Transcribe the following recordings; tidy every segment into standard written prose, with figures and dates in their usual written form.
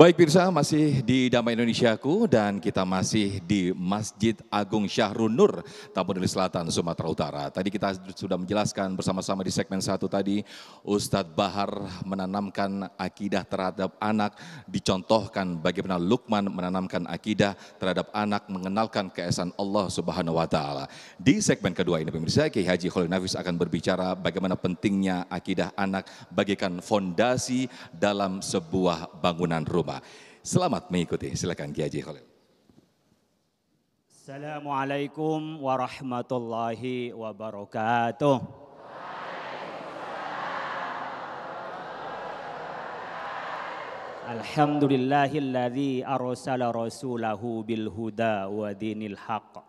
Baik Pirsa, masih di Damai Indonesiaku dan kita masih di Masjid Agung Syahrun Nur, Tapanuli Selatan, Sumatera Utara. Tadi kita sudah menjelaskan bersama-sama di segmen 1 tadi, Ustadz Bahar menanamkan akidah terhadap anak, dicontohkan bagaimana Luqman menanamkan akidah terhadap anak, mengenalkan keesaan Allah Subhanahu wa Ta'ala. Di segmen kedua ini pemirsa, Kiai Haji Khalil Nafis akan berbicara bagaimana pentingnya akidah anak bagaikan fondasi dalam sebuah bangunan rumah. Selamat mengikuti, silakan Kiai Haji Khalil. Assalamualaikum warahmatullahi wabarakatuh. Alhamdulillahilladzi arsala rasulahu bil huda wa dinil haqq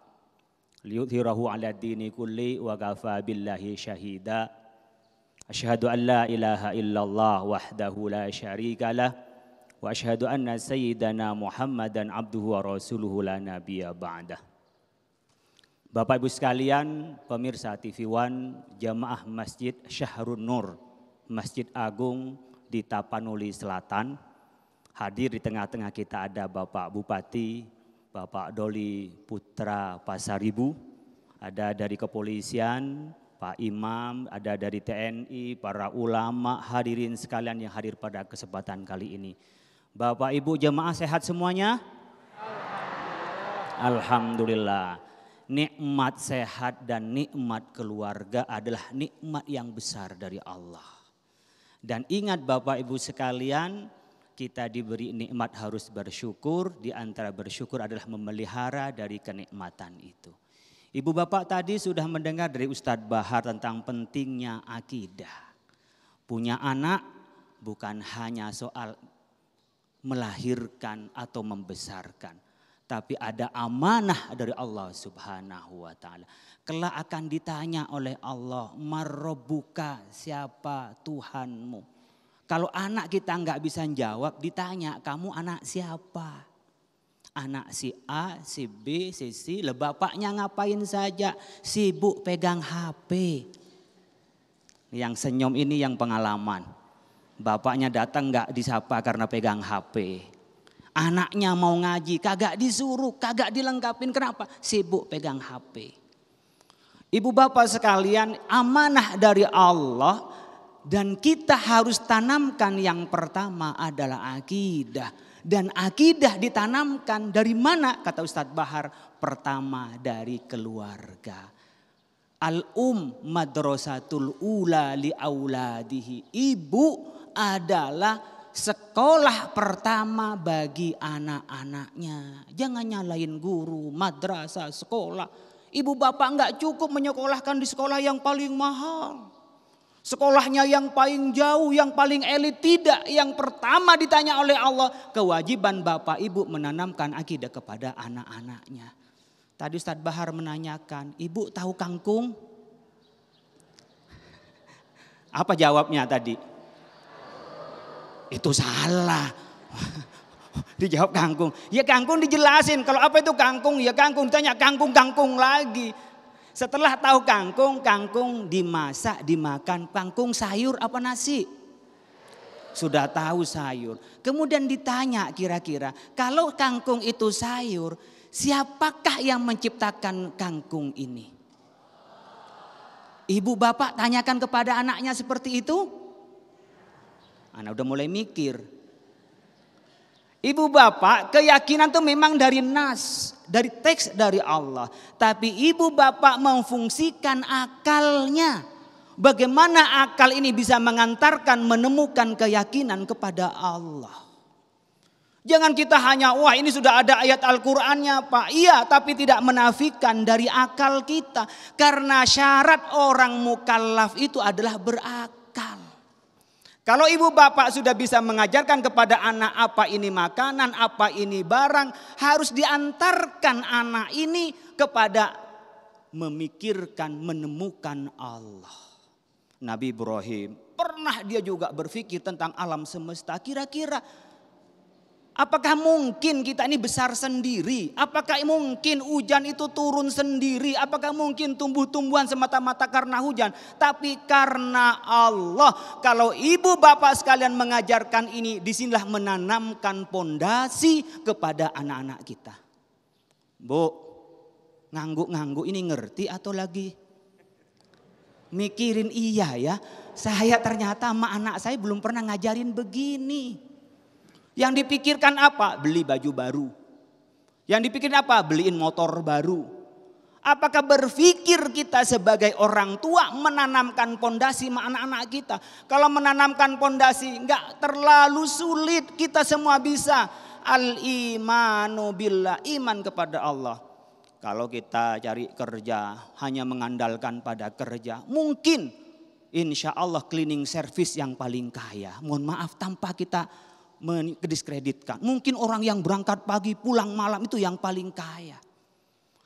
liyudhhirahu 'ala dini kulli wa kafa billahi syahida. Asyhadu an la ilaha illallah wahdahu la syarika lah wa asyhadu anna sayyidana Muhammadan abduhu wa rasuluhu la nabiyya ba'dah. Bapak Ibu sekalian, pemirsa TV One, jamaah Masjid Syahrun Nur, Masjid Agung di Tapanuli Selatan. Hadir di tengah-tengah kita ada Bapak Bupati, Bapak Doli Putra Pasaribu, ada dari kepolisian, Pak Imam, ada dari TNI, para ulama, hadirin sekalian yang hadir pada kesempatan kali ini. Bapak Ibu jemaah sehat semuanya? Alhamdulillah. Nikmat sehat dan nikmat keluarga adalah nikmat yang besar dari Allah. Dan ingat Bapak Ibu sekalian, kita diberi nikmat harus bersyukur. Di antara bersyukur adalah memelihara dari kenikmatan itu. Ibu bapak tadi sudah mendengar dari Ustadz Bahar tentang pentingnya akidah. Punya anak bukan hanya soal melahirkan atau membesarkan, tapi ada amanah dari Allah Subhanahu wa Ta'ala. Kelak akan ditanya oleh Allah, marrobuka, siapa Tuhanmu? Kalau anak kita nggak bisa jawab, ditanya, kamu anak siapa? Anak si A, si B, si C, bapaknya ngapain saja? Sibuk pegang HP. Yang senyum ini yang pengalaman. Bapaknya datang nggak disapa karena pegang HP. Anaknya mau ngaji, kagak disuruh, kagak dilengkapin. Kenapa? Sibuk pegang HP. Ibu bapak sekalian, amanah dari Allah dan kita harus tanamkan yang pertama adalah akidah. Dan akidah ditanamkan dari mana? Kata Ustadz Bahar, pertama dari keluarga. Madrasatul ula li auladihi. Ibu adalah sekolah pertama bagi anak-anaknya. Jangan nyalain guru, madrasah, sekolah. Ibu bapak enggak cukup menyekolahkan di sekolah yang paling mahal. Sekolahnya yang paling jauh, yang paling elit, tidak. Yang pertama ditanya oleh Allah, kewajiban bapak ibu menanamkan akidah kepada anak-anaknya. Tadi Ustadz Bahar menanyakan, ibu tahu kangkung? Apa jawabnya tadi? Itu salah. Dijawab kangkung. Ya kangkung dijelasin. Kalau apa itu kangkung? Ya kangkung. Ditanya kangkung lagi. Setelah tahu kangkung dimasak, dimakan. Kangkung sayur apa nasi? Sudah tahu sayur. Kemudian ditanya kira-kira, kalau kangkung itu sayur, siapakah yang menciptakan kangkung ini? Ibu bapak tanyakan kepada anaknya seperti itu? Anak udah mulai mikir. Ibu bapak keyakinan itu memang dari nas, dari teks dari Allah. Tapi ibu bapak memfungsikan akalnya. Bagaimana akal ini bisa mengantarkan menemukan keyakinan kepada Allah. Jangan kita hanya wah ini sudah ada ayat Al-Qur'annya Pak. Iya tapi tidak menafikan dari akal kita. Karena syarat orang mukallaf itu adalah berakal. Kalau ibu bapak sudah bisa mengajarkan kepada anak apa ini makanan, apa ini barang. Harus diantarkan anak ini kepada memikirkan, menemukan Allah. Nabi Ibrahim pernah dia juga berpikir tentang alam semesta. Kira-kira Apakah mungkin kita ini besar sendiri? Apakah mungkin hujan itu turun sendiri? Apakah mungkin tumbuh-tumbuhan semata-mata karena hujan? Tapi karena Allah. Kalau ibu bapak sekalian mengajarkan ini, disinilah menanamkan pondasi kepada anak-anak kita. Bu, ngangguk-ngangguk ini ngerti atau lagi mikirin iya ya? Saya ternyata sama anak saya belum pernah ngajarin begini. Yang dipikirkan apa? Beli baju baru. Yang dipikirkan apa? Beliin motor baru. Apakah berpikir kita sebagai orang tua menanamkan pondasi sama anak-anak kita? Kalau menanamkan pondasi enggak terlalu sulit, kita semua bisa. Al-imanu billah, iman kepada Allah. Kalau kita cari kerja hanya mengandalkan pada kerja, mungkin insya Allah cleaning service yang paling kaya. Mohon maaf, tanpa kita mendiskreditkan. Mungkin orang yang berangkat pagi pulang malam itu yang paling kaya.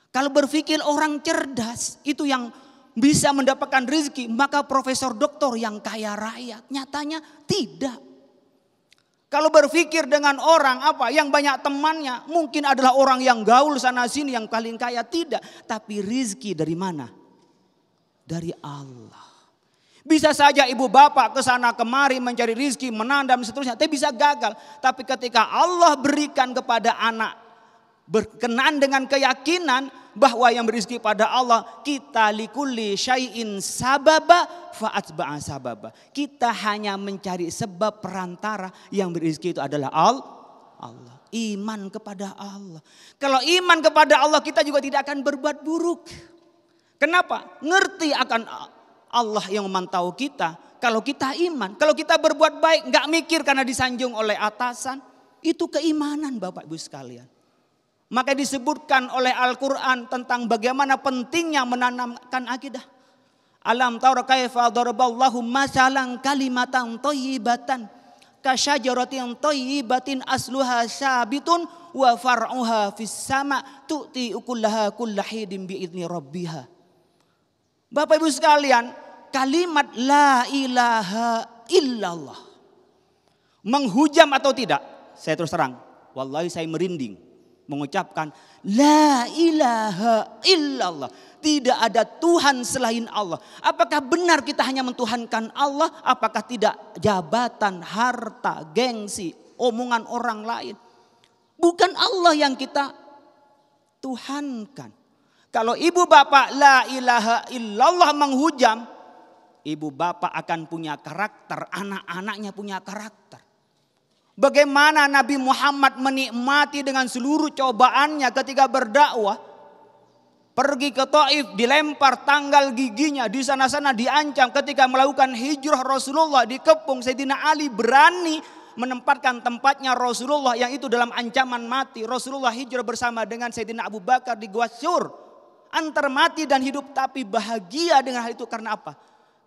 Kalau berpikir orang cerdas itu yang bisa mendapatkan rezeki, maka profesor doktor yang kaya raya. Nyatanya tidak. Kalau berpikir dengan orang apa yang banyak temannya, mungkin adalah orang yang gaul sana sini yang paling kaya. Tidak, tapi rezeki dari mana? Dari Allah. Bisa saja ibu bapak ke sana kemari mencari rizki, menanam seterusnya, tapi bisa gagal. Tapi ketika Allah berikan kepada anak berkenaan dengan keyakinan bahwa yang berizki pada Allah, kita likulli syai'in sababa fa'atba'a sababa. Kita hanya mencari sebab perantara, yang berizki itu adalah Allah. Iman kepada Allah. Kalau iman kepada Allah, kita juga tidak akan berbuat buruk. Kenapa? Ngerti akan Allah yang memantau kita. Kalau kita iman, kalau kita berbuat baik, nggak mikir karena disanjung oleh atasan, itu keimanan Bapak Ibu sekalian. Maka disebutkan oleh Al-Quran tentang bagaimana pentingnya menanamkan akidah. Alam tara kaifa daraballahu masalan kalimatan thayyibatan kasyajaratin thayyibatin asluha sabitun wa far'uha fis sama tu'ti ukullaha kullahidin biidzni rabbiha. Bapak Ibu sekalian, kalimat la ilaha illallah menghujam atau tidak? Saya terus terang, wallahi saya merinding mengucapkan la ilaha illallah. Tidak ada Tuhan selain Allah. Apakah benar kita hanya mentuhankan Allah? Apakah tidak jabatan, harta, gengsi, omongan orang lain? Bukan Allah yang kita tuhankan. Kalau ibu bapak la ilaha illallah menghujam, ibu bapak akan punya karakter, anak-anaknya punya karakter. Bagaimana Nabi Muhammad menikmati dengan seluruh cobaannya ketika berdakwah. Pergi ke Taif, dilempar tanggal giginya, di sana-sana diancam. Ketika melakukan hijrah Rasulullah dikepung, Sayyidina Ali berani menempatkan tempatnya Rasulullah yang itu dalam ancaman mati. Rasulullah hijrah bersama dengan Sayyidina Abu Bakar di Gua Sur. Antar mati dan hidup, tapi bahagia dengan hal itu. Karena apa?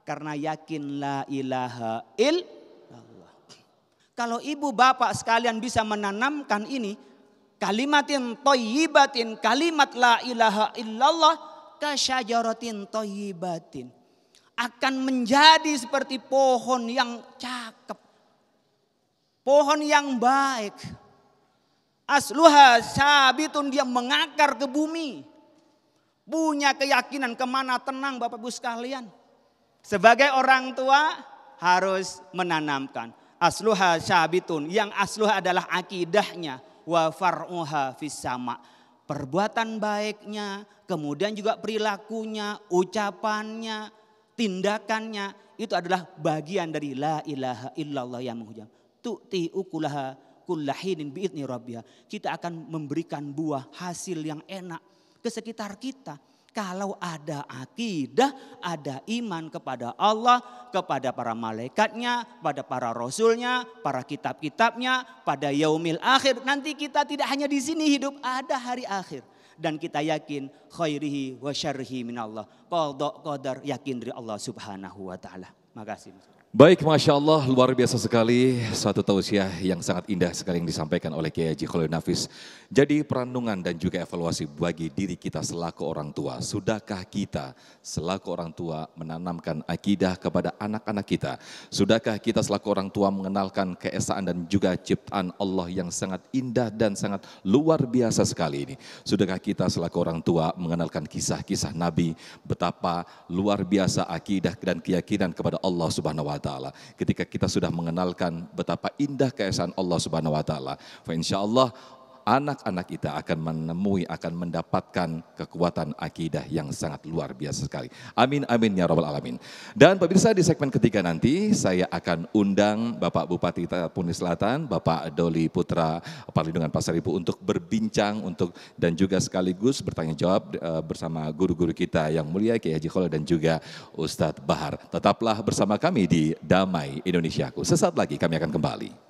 Karena yakin la ilaha illallah. Kalau ibu bapak sekalian bisa menanamkan ini, kalimatin thayyibatin, kalimat la ilaha illallah kasyajaratin thayyibatin, akan menjadi seperti pohon yang cakep, pohon yang baik. Asluha sabitun, dia mengakar ke bumi. Punya keyakinan kemana tenang Bapak Ibu sekalian. Sebagai orang tua harus menanamkan. Asluha sabitun, yang asluha adalah akidahnya. Wa far'uha fis sama. Perbuatan baiknya, kemudian juga perilakunya, ucapannya, tindakannya. Itu adalah bagian dari la ilaha illallah yang menghujam. Tu'ti ukulaha kullahinin bi'idni rabbiha. Kita akan memberikan buah hasil yang enak ke sekitar kita. Kalau ada akidah, ada iman kepada Allah, kepada para malaikatnya, pada para rasulnya, para kitab-kitabnya, pada yaumil akhir. Nanti kita tidak hanya di sini hidup, ada hari akhir. Dan kita yakin khairihi wa syarrihi minallah. Qadha qadar, yakin dari Allah subhanahu wa ta'ala. Makasih. Baik, Masya Allah, luar biasa sekali. Suatu tausiah yang sangat indah sekali yang disampaikan oleh Kiai Haji Khalil Nafis. Jadi perenungan dan juga evaluasi bagi diri kita selaku orang tua. Sudahkah kita selaku orang tua menanamkan akidah kepada anak-anak kita? Sudahkah kita selaku orang tua mengenalkan keesaan dan juga ciptaan Allah yang sangat indah dan sangat luar biasa sekali ini? Sudahkah kita selaku orang tua mengenalkan kisah-kisah Nabi, betapa luar biasa akidah dan keyakinan kepada Allah Subhanahu wa Ta'ala. Ketika kita sudah mengenalkan betapa indah keesaan Allah Subhanahu wa Ta'ala, insyaallah anak-anak kita akan menemui, akan mendapatkan kekuatan akidah yang sangat luar biasa sekali. Amin, amin ya rabbal alamin. Dan pemirsa, di segmen ketiga nanti saya akan undang Bapak Bupati Tapani Selatan, Bapak Doli Putra Parlindungan Pasar Ibu untuk berbincang dan juga sekaligus bertanya jawab bersama guru-guru kita yang mulia Kiai Haji Khalil dan juga Ustadz Bahar. Tetaplah bersama kami di Damai Indonesiaku. Sesaat lagi kami akan kembali.